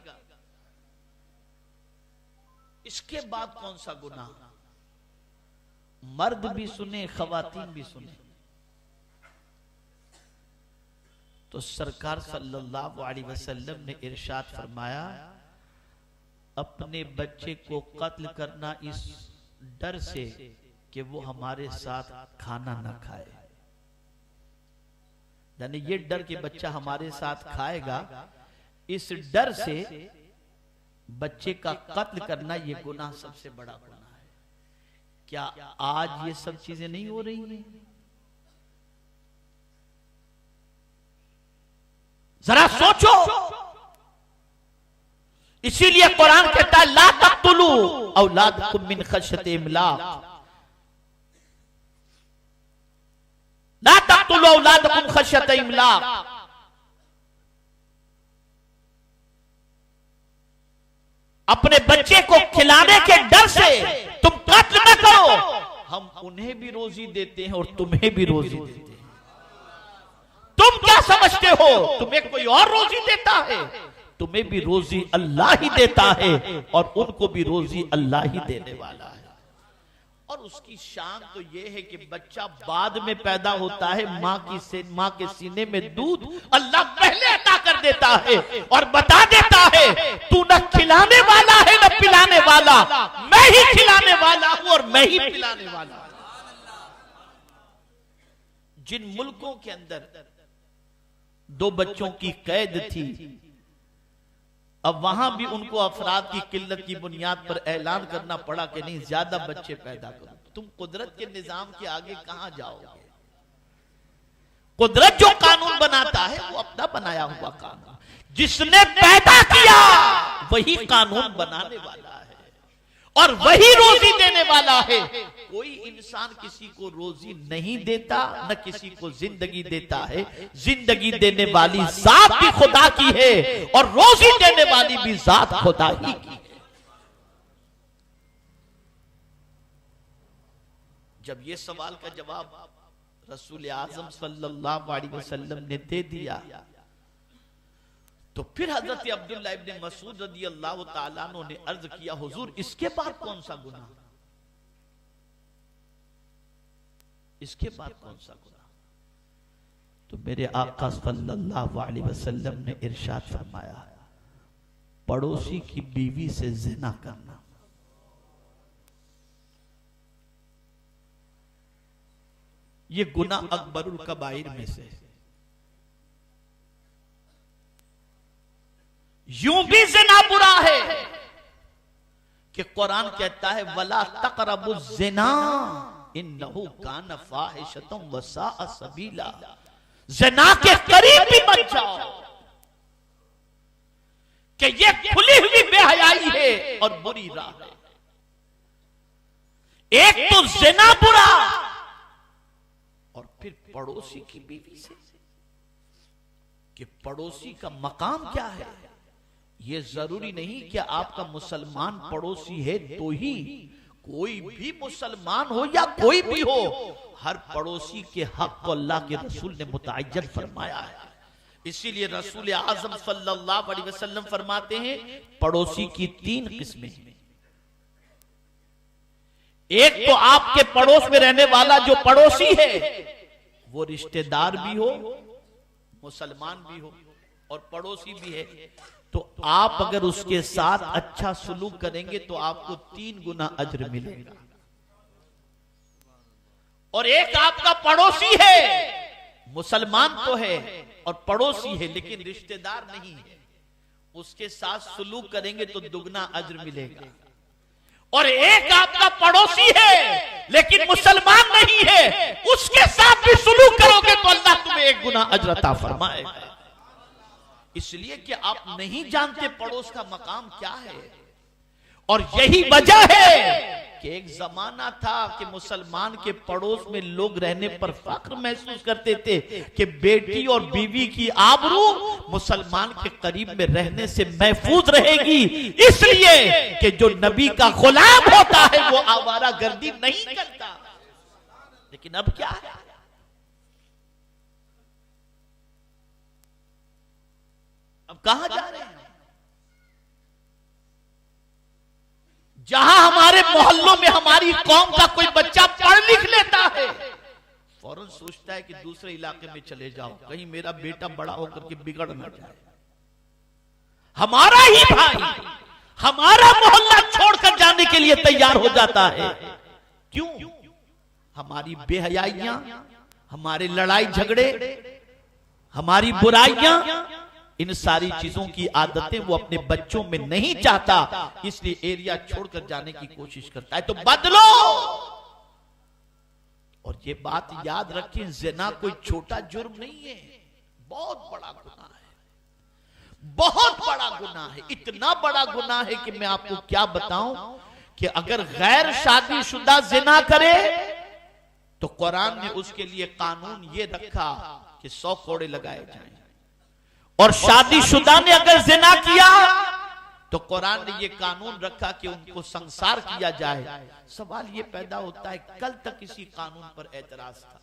इसके बाद कौन सा गुनाह? मर्द भी सुने, खवातीन भी सुने। तो सरकार सल्लल्लाहु अलैहि वसल्लम ने इरशाद फरमाया, अपने बच्चे को कत्ल करना इस डर से कि वो हमारे साथ खाना ना खाए, यानी ये डर कि बच्चा हमारे साथ खाएगा, इस डर से बच्चे का कत्ल करना ये गुनाह सबसे बड़ा गुनाह है। क्या आज ये सब चीजें नहीं हो रही हैं? जरा सोचो। इसीलिए कुरान कहता है ला तक़्तुलू औलादकुम मिन खश्यति इमलाक, ला तक़्तुलू औलादकुम खश्यति इमलाक। अपने बच्चे को खिलाने के डर से तुम कत्ल न करो। हम उन्हें भी रोजी देते हैं और तुम्हें भी रोजी देते हैं। तुम क्या समझते हो तुम्हें कोई और रोजी देता है? तुम्हें भी रोजी अल्लाह ही देता है और उनको भी रोजी अल्लाह ही देने वाला है। और उसकी शान तो यह है कि बच्चा बाद में पैदा होता है, माँ के सीने में दूध अल्लाह पहले अता कर देता है और बता देता है तू न खिलाने वाला है न पिलाने वाला, मैं ही खिलाने वाला हूं और मैं ही पिलाने वाला हूं। जिन मुल्कों के अंदर 2 बच्चों की कैद थी, अब वहां भी उनको अफराद की किल्लत की बुनियाद पर ऐलान करना पड़ा कि नहीं ज्यादा बच्चे पैदा करो। तुम कुदरत के निजाम के आगे कहां जाओगे? कुदरत जो कानून बनाता है वो अपना बनाया हुआ कानून, जिसने पैदा किया वही कानून बनाने वाला है और वही रोजी देने वाला है। कोई इंसान किसी को रोजी नहीं देता, न किसी को जिंदगी देता है। जिंदगी देने वाली जात भी खुदा की है और रोजी देने वाली भी जात खुदा ही की है। जब ये सवाल का जवाब रसूल आज़म सल्लल्लाहु अलैहि वसल्लम ने दे दिया, तो फिर हजरत अब्दुल्लाह इब्न मसूद रदियल्लाहु ताला अन्हु ने अर्ज किया, हुजूर इसके बाद कौन सा गुनाह? इसके बाद कौन सा गुनाह? तो मेरे आका सल्लल्लाहु अलैहि वसल्लम ने इरशाद फरमाया, पड़ोसी की बीवी से जिना करना। ये गुनाह अकबरुल कबाइर में से। यूं भी जिना बुरा है कि कुरान कहता है वला तक़रबु ज़िना इन्नहु कान फ़ाहिशतम व साअ सबीला। ज़िना के करीब भी मत जाओ कि ये खुली हुई बेहयाई है और बुरी राह है। एक तो ज़िना बुरा और फिर पड़ोसी की बीवी से, कि पड़ोसी का मकाम क्या है। ये जरूरी नहीं कि आपका मुसलमान पड़ोसी है तो ही, कोई भी मुसलमान हो या कोई भी हो, हर पड़ोसी के हक को अल्लाह के रसूल ने मुतअय्यन फरमाया है। इसीलिए रसूल आज़म सल्लल्लाहु अलैहि वसल्लम फरमाते हैं पड़ोसी की 3 किस्में हैं। एक तो आपके पड़ोस में रहने वाला जो पड़ोसी है वो रिश्तेदार भी हो, मुसलमान भी हो और पड़ोसी भी है, तो आप अगर उसके साथ अच्छा सुलूक करेंगे तो आपको 3 गुना अज्र मिलेगा। और एक आपका पड़ोसी है, मुसलमान तो है और पड़ोसी है लेकिन रिश्तेदार नहीं है, उसके साथ सुलूक करेंगे तो दुगना अज्र मिलेगा। और एक आपका पड़ोसी है लेकिन मुसलमान नहीं है, उसके साथ भी सुलूक करोगे तो अल्लाह तुम्हें 1 गुना अज्र अता फरमाएगा। इसलिए कि आप नहीं जानते पड़ोस का मकाम क्या है। और यही वजह है कि एक जमाना था कि मुसलमान के पड़ोस में लोग रहने पर फख्र महसूस करते थे कि बेटी और बीवी की आबरू मुसलमान के करीब में रहने से महफूज रहेगी, इसलिए कि जो नबी का गुलाम होता है वो आवारा गर्दी नहीं करता। लेकिन अब क्या है, अब कहां जा रहे हैं? जहां हमारे मोहल्लों में हमारी कौम का कोई बच्चा पढ़ सोचता है कि दूसरे इलाके में चले जाओ, कहीं मेरा बेटा बड़ा होकर के बिगड़ ना जाए। हमारा ही भाई हमारा मोहल्ला छोड़कर जाने के लिए तैयार हो जाता है। क्यों? हमारी बेहयाइयां, हमारे लड़ाई झगड़े, हमारी बुराइयां, इन सारी चीजों की आदतें वो अपने बच्चों में नहीं चाहता, इसलिए एरिया छोड़कर जाने की कोशिश करता है। तो बदलो। और ये बात याद रखें, ज़िना कोई छोटा जुर्म नहीं है, बहुत बड़ा गुनाह है, बहुत बड़ा गुनाह है। इतना बड़ा गुनाह है कि मैं आपको क्या बताऊं कि अगर गैर शादीशुदा ज़िना करे तो कुरान ने उसके लिए कानून ये रखा कि 100 कोड़े लगाए जाएं, और शादीशुदा ने अगर ज़िना किया तो कुरान ने ये कानून रखा कि उनको संसार किया जाए। सवाल ये पैदा होता है, कल तक इसी कानून पर एतराज था,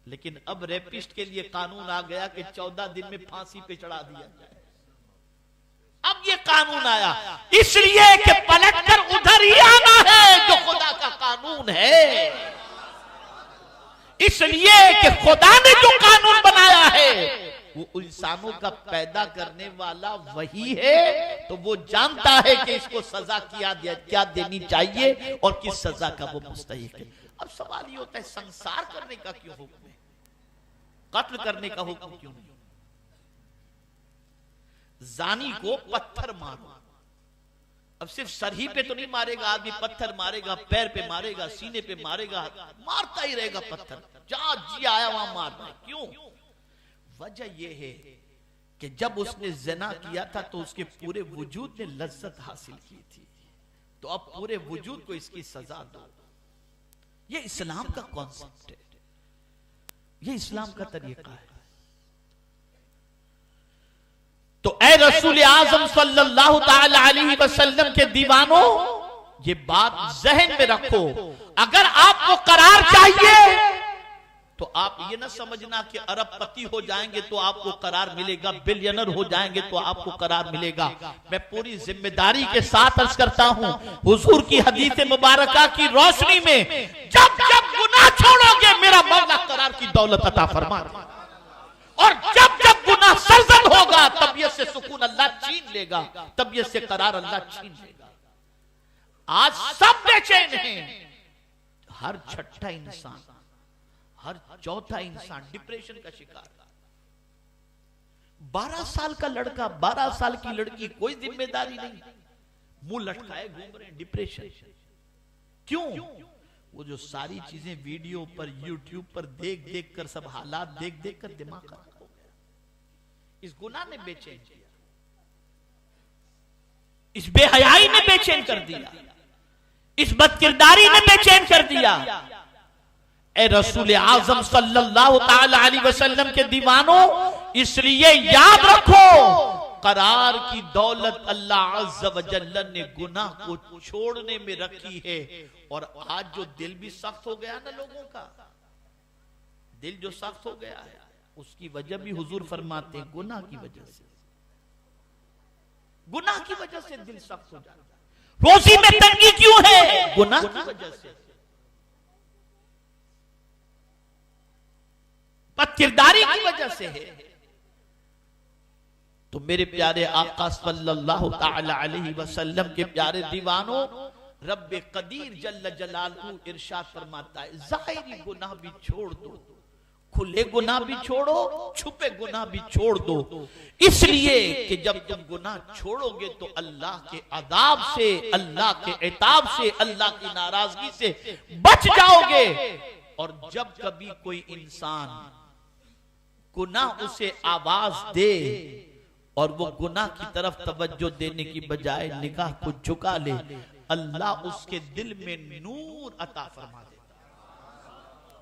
लेकिन अब रेपिस्ट के लिए कानून आ गया कि 14 दिन में फांसी पे चढ़ा दिया जाए। अब ये कानून आया इसलिए कि पलटकर उधर ही आना है जो खुदा का कानून है, इसलिए कि खुदा ने जो कानून बनाया है वो इंसानों का पैदा करने वाला वही है, तो वो जानता है कि इसको सजा क्या देनी चाहिए और किस सजा का वो मुस्तहिक है। अब सवाल ये होता है, संसार करने का क्यों हुक्म है, कत्ल करने का हुक्म क्यों नहीं? जानी को पत्थर मारो। अब सिर्फ सर ही पे तो नहीं मारेगा आदमी, पत्थर मारेगा, पैर पे मारेगा, सीने पे मारेगा, मारता ही रहेगा पत्थर, जहां जी आया वहां मारना है। क्यों? वजह यह है कि जब उसने ज़िना किया था तो उसके पूरे वजूद ने लज्जत हासिल की थी, तो अब पूरे वजूद को इसकी सजा दो। ये इस्लाम का कॉन्सेप्ट है, ये इस्लाम का तरीका है। तो ए रसूल आज़म सल्लल्लाहु ताला अलैहि वसल्लम के दीवानों, ये बात जहन में रखो। अगर आपको करार चाहिए तो आप ये ना समझना कि अरबपति हो जाएंगे तो आपको करार मिलेगा, बिलियनर हो जाएंगे तो आपको करार मिलेगा। मैं पूरी जिम्मेदारी के साथ अर्ज करता हूं, हुजूर की हदीस मुबारका की रोशनी में, जब जब गुनाह छोड़ोगे मेरा मौला करार की दौलत अता फरमा, और जब जब गुनाह सरजद होगा तबीयत से सुकून अल्लाह छीन लेगा, तबीयत से करार अल्लाह छीन लेगा। आज सब बेचैन हैं, हर छठा इंसान, हर चौथा इंसान डिप्रेशन का शिकार। 12 साल का लड़का, 12 साल की लड़की, कोई जिम्मेदारी नहीं, मुंह लटकाए घूम रहे हैं, डिप्रेशन। क्यों? वो जो सारी चीजें वीडियो पर, यूट्यूब पर देख देख कर, सब हालात देख देख कर दिमाग खराब हो गया। इस गुनाह ने बेचैन किया, इस बेहयाई ने बेचैन कर दिया, इस बदकिरदारी ने बेचैन कर दिया। ए रसूल आज़म सल्लल्लाहु ताला अलैहि वसल्लम के दीवानों, इसलिए याद रखो, करार की दौलत अल्लाह अज़्ज़ व जल्ल ने गुनाह को छोड़ने में रखी है। और आज जो दिल भी सख्त हो गया ना, लोगों का दिल जो सख्त हो गया है, उसकी वजह भी हुजूर फरमाते हैं गुनाह की वजह से, गुनाह की वजह से दिल सख्त हो जाता है। रोजी में तंगी क्यों है? गुनाह की वजह से, बदकिरदारी की वजह से है। तो मेरे प्यारे आका सल्लल्लाहु ताला अलैहि वसल्लम के प्यारे दीवानों, रब्बे कदीर जल्ल जलालहू इरशाद फरमाता है, ज़ाहिरी गुनाह भी छोड़ दो, खुले गुनाह भी छोड़ो, छुपे गुनाह भी छोड़ दो, इसलिए कि जब तुम गुनाह छोड़ोगे तो अल्लाह के अदाब से, अल्लाह के इताब से, अल्लाह की नाराजगी से बच जाओगे। और जब कभी कोई इंसान गुनाह उसे आवाज दे और वो गुनाह की तरफ तवज्जो देने की बजाय निगाह को झुका ले, अल्लाह उसके दिल में नूर अता फरमा देता।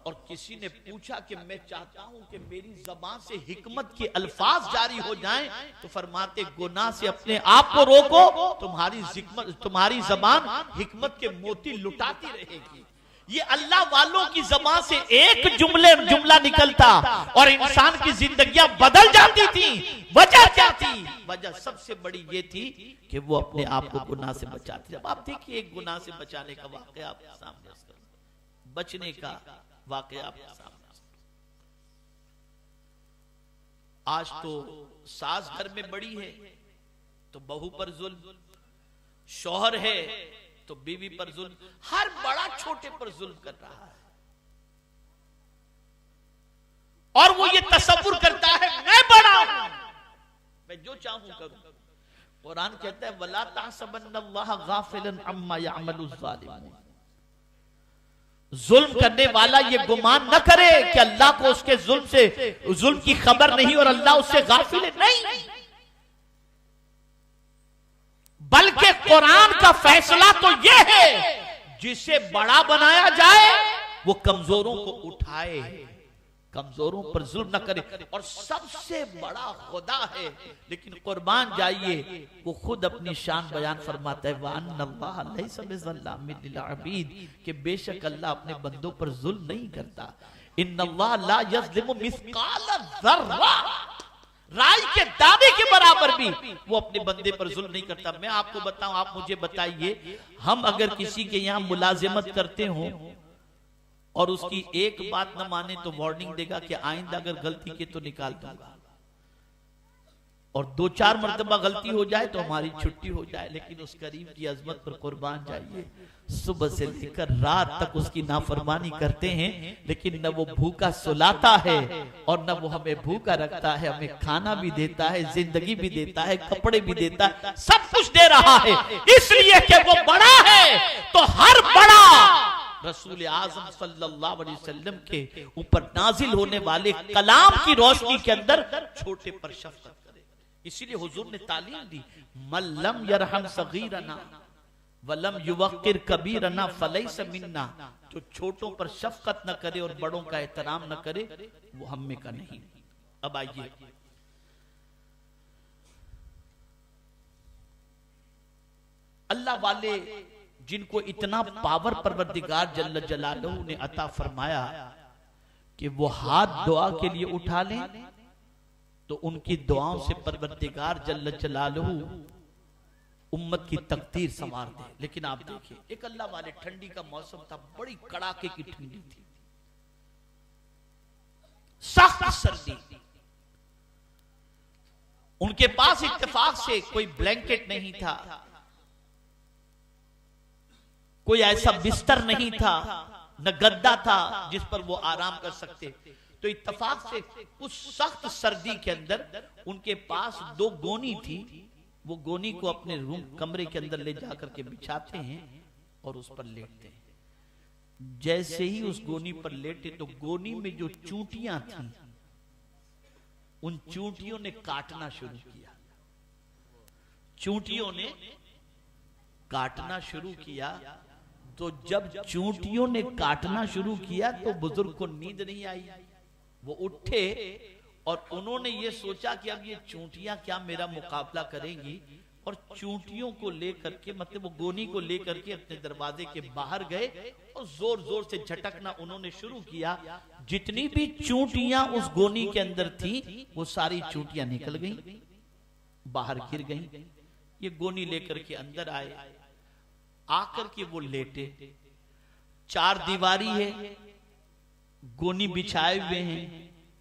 और किसी ने पूछा कि मैं चाहता हूं कि मेरी जबान से हिकमत के अल्फाज जारी हो जाएं, तो फरमाते गुनाह से अपने आप को रोको, तुम्हारी जबान हिकमत के मोती लुटाती रहेगी। ये अल्लाह वालों की जबान से एक जुमला निकलता और इंसान की जिंदगियां बदल जाती थी। वजह क्या थी? वजह सबसे बड़ी ये थी कि वो अपने आप को गुनाह से बचाते। जब आप देखिए एक गुनाह से बचाने का वाकया आपके सामने, बचने का वाकया आपके सामने। आज तो सास घर में बड़ी है तो बहू पर जुल्म, शौहर है तो बीवी पर जुल्म, हर बड़ा छोटे पर जुल्म कर रहा है और वो ये तसव्वुर करता है मैं बड़ा हूं, मैं जो चाहूं करूं। कुरान कहता है वला तहसबन्नल्लाह गाफिलन अम्मा यअमलुज़ ज़ालिमून, जुल्म करने वाला ये गुमान न करे कि अल्लाह को उसके जुल्म से, जुल्म की खबर नहीं और अल्लाह उससे गाफिल नहीं, बल्कि कुरान का फैसला तो यह है जिसे बड़ा बनाया जाए वो कमजोरों को उठाए, कमजोरों पर जुल्म न करे। और सबसे बड़ा खुदा है, लेकिन कुर्बान जाइए वो खुद अपनी शान बयान फरमाता है वअन्नल्लाह लैसा बिज़ल्लामिन लिल अबीद, कि बेशक अल्लाह अपने बंदों पर जुल्म नहीं करता। इन्नल्लाह ला यज़लिमु मिस्काल ज़र्रा, राई के दाने के बराबर भी वो अपने बंदे पर जुल्म नहीं करता। मैं आपको बताऊं, आप मुझे बताइए, हम अगर किसी के यहां मुलाजिमत करते हो और उसकी एक बात न माने तो वार्निंग देगा कि आइंदा अगर गलती की तो निकाल दूंगा, और 2-4 मर्तबा गलती हो जाए तो हमारी छुट्टी हो जाए। लेकिन उस करीम की अजमत पर कुर्बान जाइए, सुबह से लेकर रात तक उसकी नाफरमानी करते हैं, लेकिन न वो भूखा सुलाता है और न वो हमें भूखा रखता है, हमें खाना भी देता है, जिंदगी भी देता है, कपड़े भी देता है, सब कुछ दे रहा है, इसलिए कि वो बड़ा है। तो हर बड़ा रसूल आज़म सल्लल्लाहु अलैहि वसल्लम के ऊपर नाजिल होने वाले कलाम की रोशनी के अंदर छोटे पर शफकत करे। इसीलिए हुजूर ने तालीम दी मल्लम यरहम सगीरना वलम युवक्किर कबीरना फलैसा मिन्ना, जो छोटों पर शफकत न करे और बड़ों का एहतराम न करे वो हम में का नहीं। अब आइए अल्लाह वाले जिनको इतना पावर परवरदिगार जल्ल जलालहू ने अता फरमाया कि वो हाथ दुआ के लिए उठा लें तो उनकी दुआओं से परवरदिगार जल्ल जलालहू उम्मत की तकदीर संवार दे। लेकिन आप देखिए, एक अल्लाह वाले, ठंडी का मौसम था, बड़ी कड़ाके की ठंडी थी, सख्त सर्दी, उनके पास इत्तेफाक से कोई ब्लैंकेट नहीं था, कोई ऐसा बिस्तर नहीं था, न गद्दा था जिस पर वो आराम कर सकते। तो इत्तेफाक से उस सख्त सर्दी के अंदर उनके पास 2 गोनी थी, वो गोनी को अपने रूम कमरे के अंदर ले जाकर के बिछाते हैं और उस पर लेटते हैं। जैसे ही उस गोनी पर लेटे तो गोनी में जो चूंटियां थी उन चूंटियों ने काटना शुरू किया, चूंटियों ने काटना शुरू किया। तो जब चूंटियों ने काटना शुरू किया तो बुजुर्ग को नींद नहीं आई, वो उठे और उन्होंने ये सोचा कि अब ये चूंटियां क्या मेरा मुकाबला करेंगी, और चूंटियों को लेकर के, मतलब वो गोनी को लेकर के अपने दरवाजे के बाहर गए और जोर जोर से झटकना उन्होंने शुरू किया। जितनी भी चूंटियां उस गोनी के अंदर थी वो सारी चूंटियां निकल गईं, बाहर गिर गईं। ये गोनी लेकर के अंदर आए, आकर के वो लेटे, 4 दीवारी है, गोनी बिछाए हुए हैं,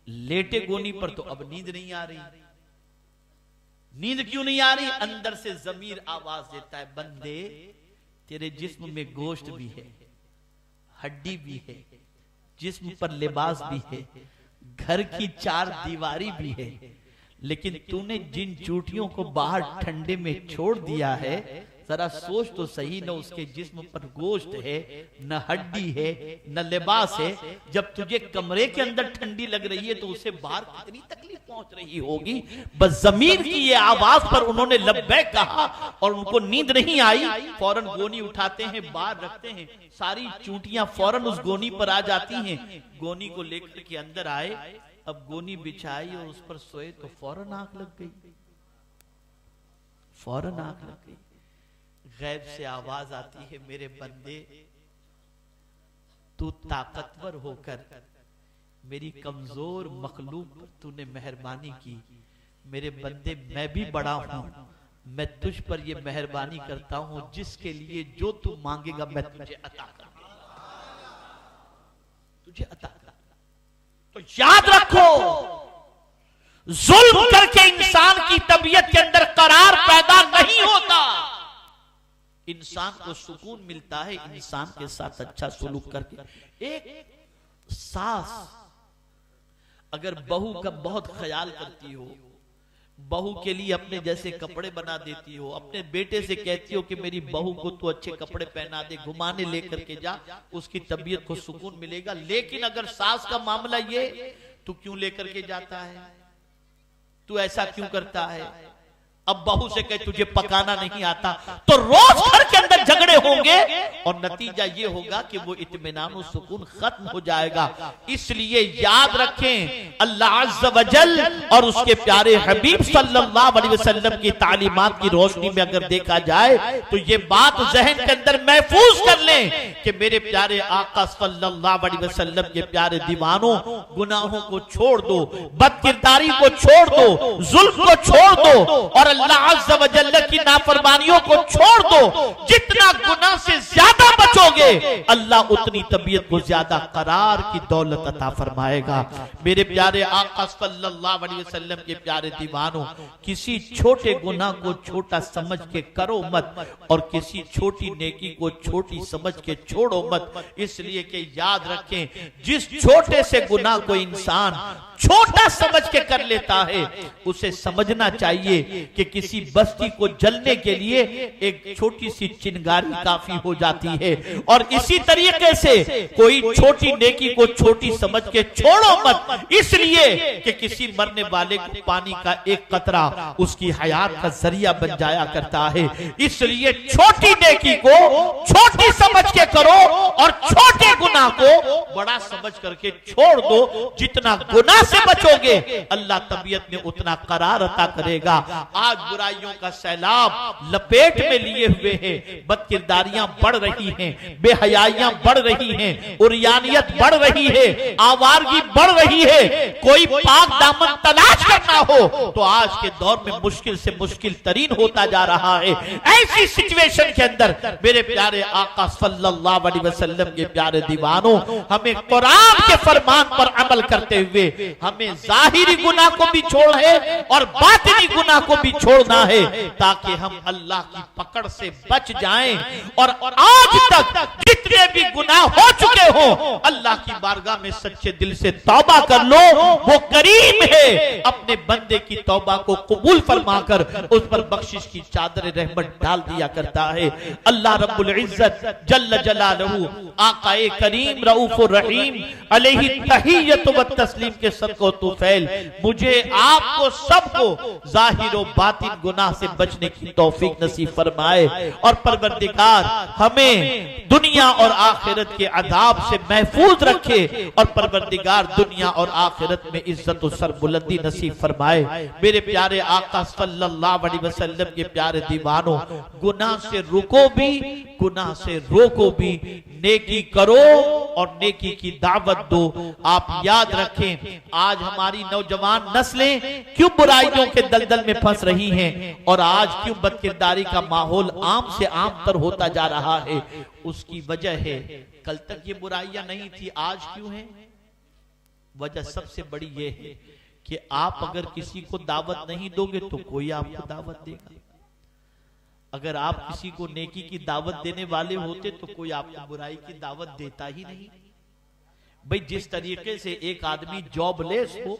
लेटे गोनी पर। तो अब नींद नहीं आ रही। नींद क्यों नहीं आ रही? अंदर से ज़मीर आवाज देता है, बंदे तेरे जिस्म में गोश्त भी है, हड्डी भी है, जिस्म पर लिबास भी है, घर की 4 दीवारी भी है, लेकिन तूने जिन चूटियों को बाहर ठंडे में छोड़ दिया है, जरा सोच तो सही, न उसके जिस्म पर गोश्त है, न हड्डी है, न लिबास है। जब तुझे कमरे के अंदर ठंडी लग रही है तो उसे बाहर कितनी तकलीफ पहुंच रही होगी। बस जमीन की ये आवाज पर उन्होंने लब्बैक कहा और उनको नींद नहीं आई। फौरन गोनी उठाते हैं, बाहर रखते हैं, सारी चूंटियां फौरन उस गोनी पर आ जाती हैं। गोनी को लेकर के अंदर आए, अब गोनी बिछाई और उस पर सोए तो फौरन आंख लग गई, फौरन आंख लग गई। गैब से आवाज आती है, मेरे बंदे तू ताकतवर होकर मेरी कमजोर मखलूक पर तूने मेहरबानी की। मेरे बंदे मैं भी बड़ा हूं, मैं तुझ पर ये मेहरबानी करता हूं, जिसके लिए जो तू मांगेगा मैं तुझे अता करूंगा। तुझे अता कर। तो याद रखो, जुल्म करके इंसान की तबीयत के अंदर करार पैदा नहीं होता। इंसान को सुकून मिलता है इंसान के साथ अच्छा सुलूक करके। एक सास अगर बहू का बहुत ख्याल करती हो, बहू के लिए अपने जैसे कपड़े बना देती हो, अपने बेटे से कहती हो कि मेरी बहू को तू अच्छे कपड़े पहना दे, घुमाने लेकर के जा, उसकी तबीयत को सुकून मिलेगा। लेकिन अगर सास का मामला ये, तू क्यों लेकर के जाता है, तू ऐसा क्यों करता है, अब बहू से कहे तुझे पकाना नहीं आता, तो रोज घर के अंदर झगड़े होंगे और नतीजा ये होगा कि वो इत्मीनान और सुकून खत्म हो जाएगा। इसलिए याद रखें, अल्लाह अज़्ज़ व जल और उसके प्यारे हबीब सल्लल्लाहु अलैहि वसल्लम की तालीमात की रोशनी में अगर देखा जाए तो ये बात जहन के अंदर महफूज कर लें कि मेरे प्यारे आका सल्लल्लाहु अलैहि वसल्लम के प्यारे दीवानों, गुनाहों को छोड़ दो, बदकिरदारी को छोड़ दो, जुल्म को छोड़ दो और अल्लाह अज़्ज़ व जल्ल की नाफरमानियों को छोड़ दो। जितना गुनाह से ज्यादा बचोगे, अल्लाह उतनी तबीयत को ज्यादा करार की दौलत अता फरमाएगा। मेरे प्यारे आका सल्लल्लाहु अलैहि वसल्लम के प्यारे दीवानों, किसी छोटे गुनाह को छोटा समझ के करो मत और किसी छोटी नेकी को छोटी समझ के छोड़ो मत। इसलिए कि याद रखें, जिस छोटे से गुनाह को इंसान छोटा समझ के कर लेता है, उसे समझना चाहिए कि किसी बस्ती को जलने के लिए एक छोटी सी चिंगारी काफी हो जाती है। और इसी तरीके से कोई छोटी नेकी को छोटी समझ के छोड़ो मत, इसलिए कि किसी मरने वाले को पानी का एक कतरा उसकी हयात का जरिया बन जाया करता है। इसलिए छोटी नेकी को छोटी समझ के करो और छोटे गुनाह को बड़ा समझ करके छोड़ दो। जितना गुनाह से बचोगे, अल्लाह तबीयत में उतना करार अता करेगा। आज बुराइयों का सैलाब लपेट में लिए हुए हैं, बदकिरदारियां बढ़ रही हैं, बेहयाइयां बढ़ रही हैं, उरियानियत बढ़ रही है, आवारगी बढ़ रही है। कोई पाक दामन तलाश करना हो तो आज के दौर में मुश्किल से मुश्किल तरीन होता जा रहा है। ऐसी सिचुएशन के अंदर मेरे प्यारे आका सल्लल्लाहु अलैहि वसल्लम के प्यारे दीवानों, हमें कुरान के फरमान पर अमल करते हुए हमें जाहिरी गुनाह को भी छोड़ना है और बातिनी गुनाह को भी छोड़ना है, ताकि हम अल्लाह की पकड़ से बच जाएं। और आज तक जितने भी गुनाह हो चुके हो, अल्लाह की बारगाह में सच्चे दिल से तौबा कर लो। वो करीम है, अपने बंदे की तौबा को कबूल फरमाकर उस पर बख्शिश की चादर रहमत डाल दिया करता है। अल्लाह रब्बुल इज्जत जल्ल जलालहू, आकाए करीम रऊफुर रहीम अलैहि तहियत व तस्लीम के सदको तुफैल मुझे आपको सबको जाहिर व बातिन गुनाह से बचने की तौफीक नसीब फरमाए और परवरदिगार हमें दुनिया और आखिरत के अजाब से महफूज रखे और परवरदिगार दुनिया और आखिरत में इज्जत और सरबुलंदी नसीब फरमाए। मेरे प्यारे आका सल्लल्लाहु अलैहि वसल्लम के प्यारे दीवानों, गुनाह से रुको भी, गुनाह से रोको भी, नेकी करो और नेकी की दावत दो। आप याद रखें, आज हमारी नौजवान नस्लें क्यों बुराइयों के दलदल में फंस रही हैं और आज क्यों बदकिरदारी का माहौल आम से आम तर होता जा रहा है, उसकी वजह है कल तक ये बुराइयां नहीं थी, आज क्यों है? वजह सबसे बड़ी ये है कि आप अगर किसी को दावत नहीं दोगे तो कोई आपको दावत देगा। अगर आप किसी को नेकी की दावत देने वाले होते तो कोई आपको बुराई की दावत देता ही नहीं। भाई जिस तरीके से एक आदमी जॉबलेस हो,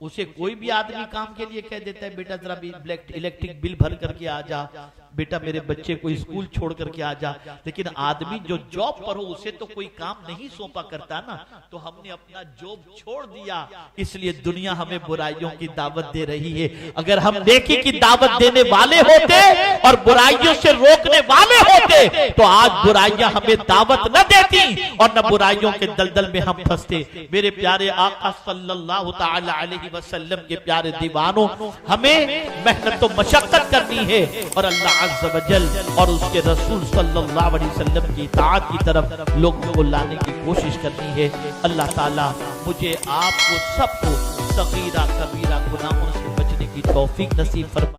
उसे कोई भी आदमी काम के लिए कह देता है, बेटा जरा इलेक्ट्रिक बिल भर करके आ जा, बेटा मेरे बच्चे को स्कूल छोड़ करके आ जा। लेकिन आदमी जो जॉब पर हो उसे तो कोई काम नहीं सौंपा करता ना, तो हमने अपना जॉब छोड़ दिया, इसलिए दुनिया हमें बुराइयों की दावत दे रही है। अगर हम नेकी की दावत देने वाले होते और बुराइयों से रोकने वाले होते तो आज बुराइयां हमें दावत न देती और न बुराइयों के दलदल में हम फंसते। मेरे प्यारे आका सल्लल्लाहु ताला अलैहि वसल्लम के प्यारे दीवानों, हमें मेहनत तो मशक्कत करनी है और अल्लाह अज़्ज़ व जल और उसके रसूल सल्लल्लाहु अलैहि वसल्लम की इताअत की तरफ लोगों को लाने की कोशिश करनी है। अल्लाह ताला मुझे आपको सबको सगीरा कबीरा गुनाहों से बचने की तौफीक नसीब फरमाए।